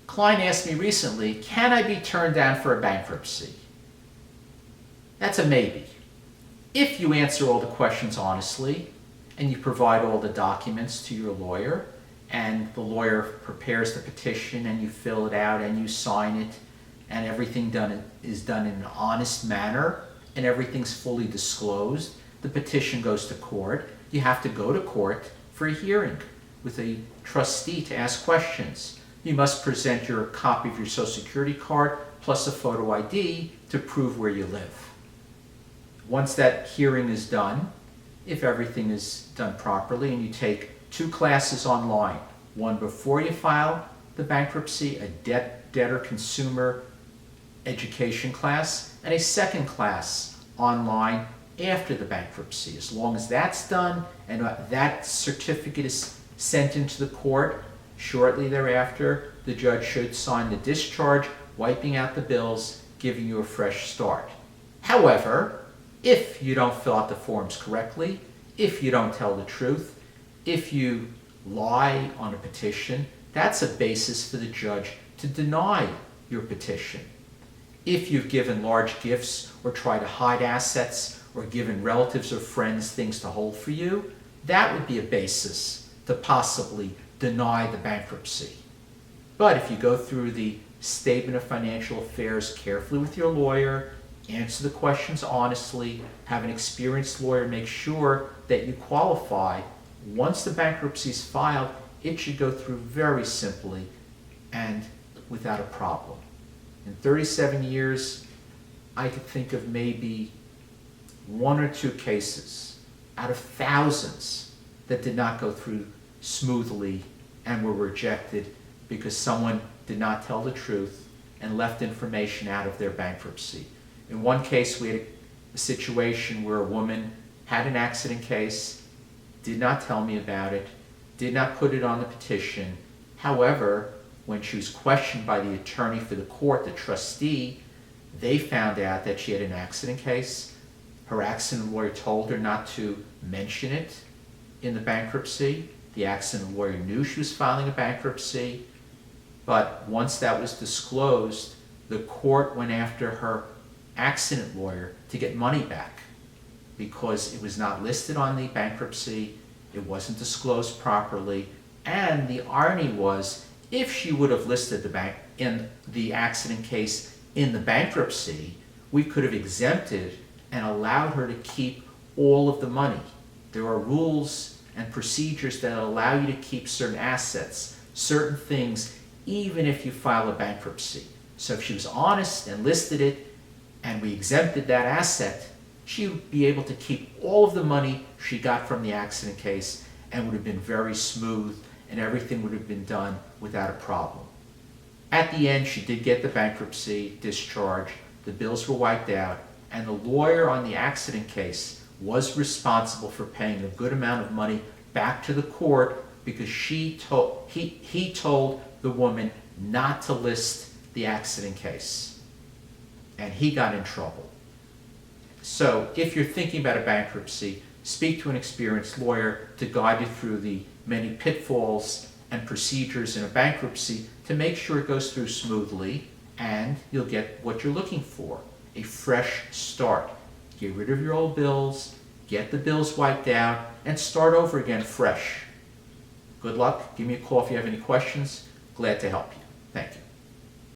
Client asked me recently, can I be turned down for a bankruptcy? That's a maybe. If you answer all the questions honestly and you provide all the documents to your lawyer and the lawyer prepares the petition and you fill it out and you sign it and everything is done in an honest manner and everything's fully disclosed, the petition goes to court. You have to go to court for a hearing with a trustee to ask questions. You must present your copy of your Social Security card plus a photo ID to prove where you live. Once that hearing is done, if everything is done properly, and you take 2 classes online, one before you file the bankruptcy, a debtor consumer education class, and a second class online after the bankruptcy. As long as that's done and that certificate is sent into the court, shortly thereafter, the judge should sign the discharge, wiping out the bills, giving you a fresh start. However, if you don't fill out the forms correctly, if you don't tell the truth, if you lie on a petition, that's a basis for the judge to deny your petition. If you've given large gifts or tried to hide assets or given relatives or friends things to hold for you, that would be a basis to possibly deny the bankruptcy. But if you go through the statement of financial affairs carefully with your lawyer, answer the questions honestly, have an experienced lawyer make sure that you qualify, once the bankruptcy is filed, it should go through very simply and without a problem. In 37 years, I could think of maybe 1 or 2 cases out of thousands that did not go through smoothly and were rejected because someone did not tell the truth and left information out of their bankruptcy. In one case, we had a situation where a woman had an accident case, did not tell me about it, did not put it on the petition. However, when she was questioned by the attorney for the court, the trustee, they found out that she had an accident case. Her accident lawyer told her not to mention it in the bankruptcy. The accident lawyer knew she was filing a bankruptcy, but once that was disclosed, the court went after her accident lawyer to get money back because it was not listed on the bankruptcy, it wasn't disclosed properly, and the irony was, if she would have listed the accident case in the bankruptcy, we could have exempted and allowed her to keep all of the money. There are rules and procedures that allow you to keep certain assets, certain things, even if you file a bankruptcy. So if she was honest and listed it, and we exempted that asset, she would be able to keep all of the money she got from the accident case and would have been very smooth and everything would have been done without a problem. At the end, she did get the bankruptcy discharge, the bills were wiped out, and the lawyer on the accident case was responsible for paying a good amount of money back to the court because he told the woman not to list the accident case. And he got in trouble. So if you're thinking about a bankruptcy, speak to an experienced lawyer to guide you through the many pitfalls and procedures in a bankruptcy to make sure it goes through smoothly and you'll get what you're looking for, a fresh start. Get rid of your old bills, get the bills wiped out, and start over again fresh. Good luck. Give me a call if you have any questions. Glad to help you.